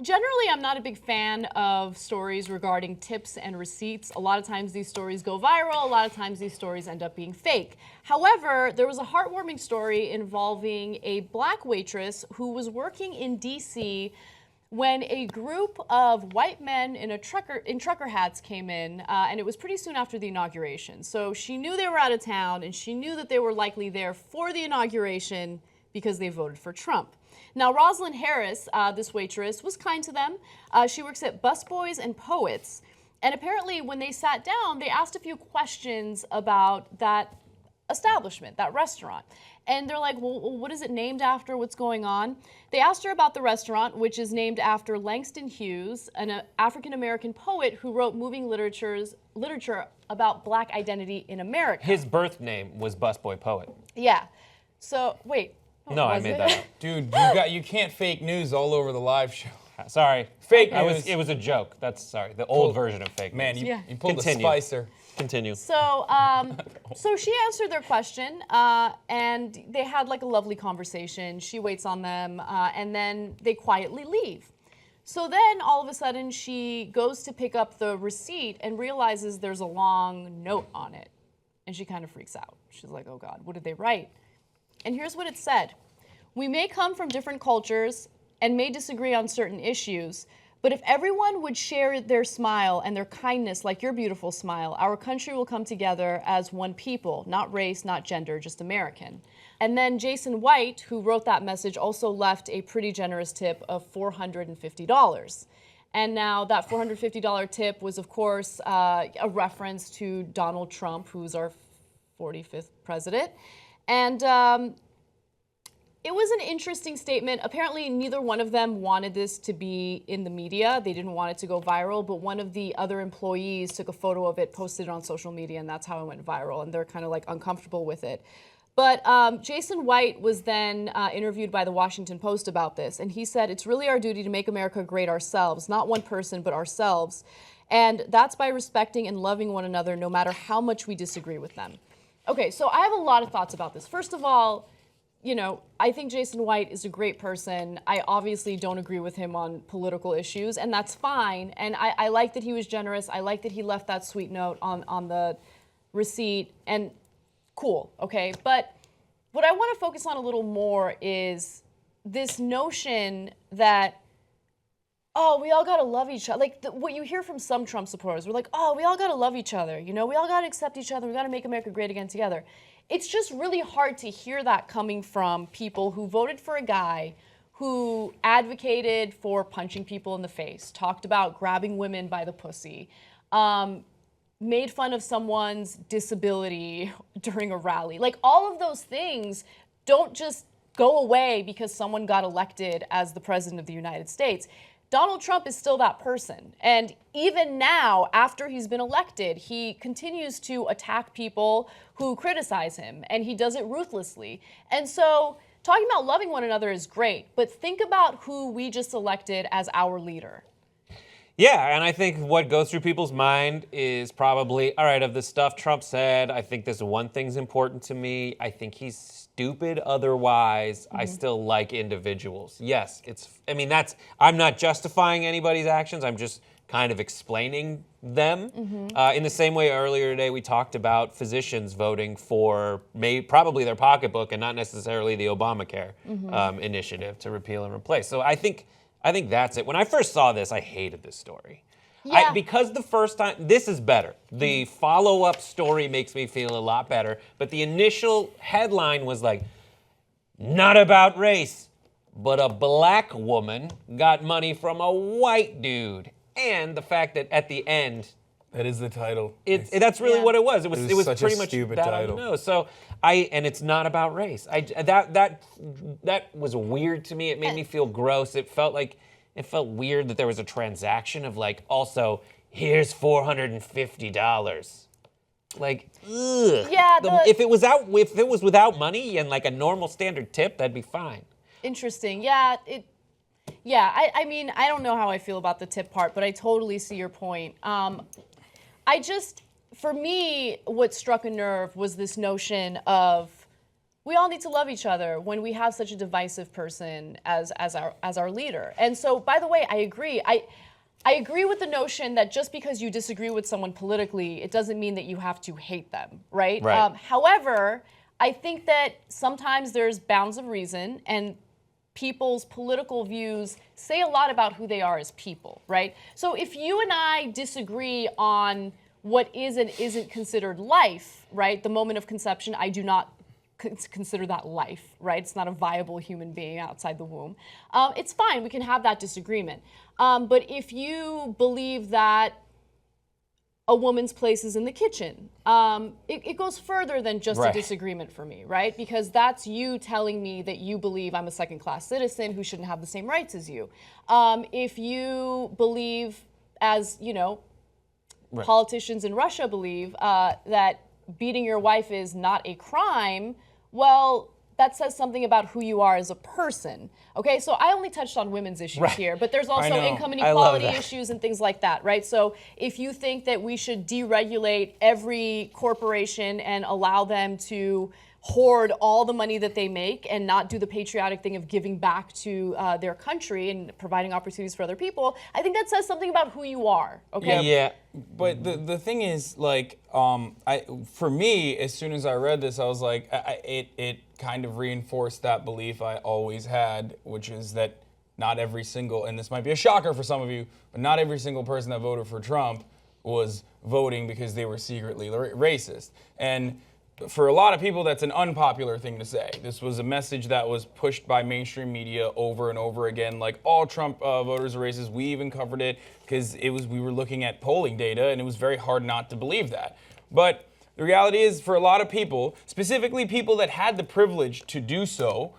Generally, I'm not a big fan of stories regarding tips and receipts. A lot of times these stories go viral. A lot of times these stories end up being fake. However, there was a heartwarming story involving a black waitress who was working in D.C. when a group of white men in trucker hats came in, and it was pretty soon after the inauguration. So she knew they were out of town, and she knew that they were likely there for the inauguration because they voted for Trump. Now, Rosalynd Harris, this waitress, was kind to them. She works at Busboys and Poets. And apparently, when they sat down, they asked a few questions about that establishment, that restaurant. And they're like, well, what is it named after? What's going on? They asked her about the restaurant, which is named after Langston Hughes, an African-American poet who wrote moving literature about black identity in America. His birth name was Busboy Poet. Yeah. So, wait. No, I made that up. Dude, you can't fake news all over the live show. Sorry. Fake news. It was a joke. That's the old version of fake news. Man, you pulled Continue. a Spicer. Continue. So, so she answered their question, and they had like a lovely conversation. She waits on them, and then they quietly leave. So then, all of a sudden, she goes to pick up the receipt and realizes there's a long note on it, and she kind of freaks out. She's like, "Oh God, what did they write?" And here's what it said. "We may come from different cultures and may disagree on certain issues, but if everyone would share their smile and their kindness like your beautiful smile, our country will come together as one people, not race, not gender, just American." And then Jason White, who wrote that message, also left a pretty generous tip of $450. And now that $450 tip was, of course, a reference to Donald Trump, who's our 45th president. And it was an interesting statement. Apparently, neither one of them wanted this to be in the media. They didn't want it to go viral, but one of the other employees took a photo of it, posted it on social media, and that's how it went viral, and they're kind of like uncomfortable with it. But Jason White was then interviewed by the Washington Post about this, and he said, "It's really our duty to make America great ourselves, not one person, but ourselves. And that's by respecting and loving one another, no matter how much we disagree with them." Okay, so I have a lot of thoughts about this. First of all, you know, I think Jason White is a great person. I obviously don't agree with him on political issues, and that's fine. And I like that he was generous. I like that he left that sweet note on the receipt, and cool, okay? But what I want to focus on a little more is this notion that, oh, we all got to love each other. Like what you hear from some Trump supporters, we're like, oh, we all got to love each other. You know, we all got to accept each other. We got to make America great again together. It's just really hard to hear that coming from people who voted for a guy who advocated for punching people in the face, talked about grabbing women by the pussy, made fun of someone's disability during a rally. Like all of those things don't just go away because someone got elected as the president of the United States. Donald Trump is still that person. And even now, after he's been elected, he continues to attack people who criticize him, and he does it ruthlessly. And so talking about loving one another is great, but think about who we just elected as our leader. Yeah, and I think what goes through people's mind is probably, all right, of the stuff Trump said, I think this one thing's important to me. I think he's stupid otherwise. I still like individuals. Yes, I'm not justifying anybody's actions. I'm just kind of explaining them. In the same way earlier today we talked about physicians voting for probably their pocketbook and not necessarily the Obamacare initiative to repeal and replace. So I think that's it. When I first saw this, I hated this story. Yeah. Because the first time, this is better. The follow-up story makes me feel a lot better. But the initial headline was like, not about race, but a black woman got money from a white dude. And the fact that at the end, that is the title. That's really what it was. It was such pretty a much stupid that title. on the nose. So and it's not about race. That was weird to me. It made me feel gross. It felt weird that there was a transaction of like, also here's $450. Like, ugh. Yeah. If it was without money and like a normal standard tip, that'd be fine. Interesting. Yeah. I mean, I don't know how I feel about the tip part, but I totally see your point. For me, what struck a nerve was this notion of we all need to love each other when we have such a divisive person as our leader. And so, by the way, I agree. I agree with the notion that just because you disagree with someone politically, it doesn't mean that you have to hate them, right? Right. However, I think that sometimes there's bounds of reason, and people's political views say a lot about who they are as people, right? So if you and I disagree on what is and isn't considered life, right? The moment of conception, I do not consider that life, right? It's not a viable human being outside the womb. It's fine, we can have that disagreement. But if you believe that a woman's place is in the kitchen, it goes further than just a disagreement for me, right? Because that's you telling me that you believe I'm a second-class citizen who shouldn't have the same rights as you. If you believe, as you know, politicians in Russia believe, that beating your wife is not a crime, well, that says something about who you are as a person. Okay, so I only touched on women's issues here, but there's also income inequality issues and things like that, right? So if you think that we should deregulate every corporation and allow them to hoard all the money that they make and not do the patriotic thing of giving back to their country and providing opportunities for other people, I think that says something about who you are, okay? Yeah. But the thing is, like, for me, as soon as I read this, I was like, it kind of reinforced that belief I always had, which is that not every single, and this might be a shocker for some of you, but not every single person that voted for Trump was voting because they were secretly racist. And for a lot of people, that's an unpopular thing to say. This was a message that was pushed by mainstream media over and over again, like all Trump voters are racist. We even covered it because we were looking at polling data, and it was very hard not to believe that. But the reality is, for a lot of people, specifically people that had the privilege to do so,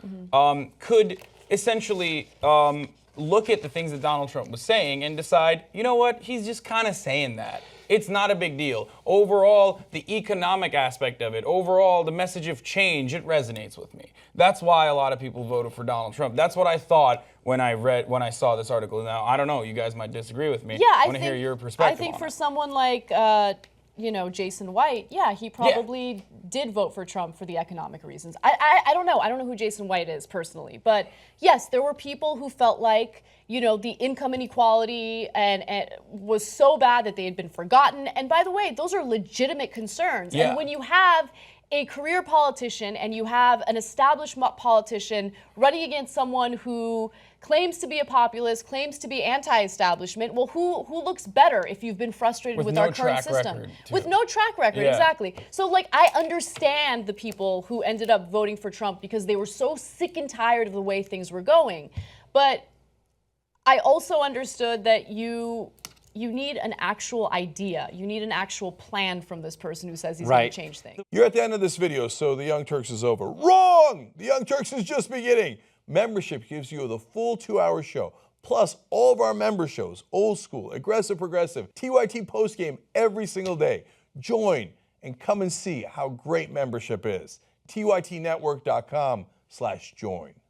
could essentially look at the things that Donald Trump was saying and decide, you know what, he's just kind of saying that. It's not a big deal. Overall, the economic aspect of it, overall, the message of change, it resonates with me. That's why a lot of people voted for Donald Trump. That's what I thought when I saw this article. Now, I don't know, you guys might disagree with me. Yeah, I want to hear your perspective. I think on for it. someone like Jason White, yeah, he probably did vote for Trump for the economic reasons. I don't know. I don't know who Jason White is personally. But yes, there were people who felt like, the income inequality and was so bad that they had been forgotten. And by the way, those are legitimate concerns. Yeah. And when you have a career politician and you have an established politician running against someone who claims to be a populist, claims to be anti-establishment, well, who looks better if you've been frustrated with our current system? With no track record, exactly. So, I understand the people who ended up voting for Trump because they were so sick and tired of the way things were going. But I also understood that you need an actual idea. You need an actual plan from this person who says he's going to change things. You're at the end of this video, so the Young Turks is over. Wrong! The Young Turks is just beginning. Membership gives you the full 2-hour show, plus all of our member shows, old school, aggressive, progressive, TYT postgame every single day. Join and come and see how great membership is. TYTnetwork.com/join.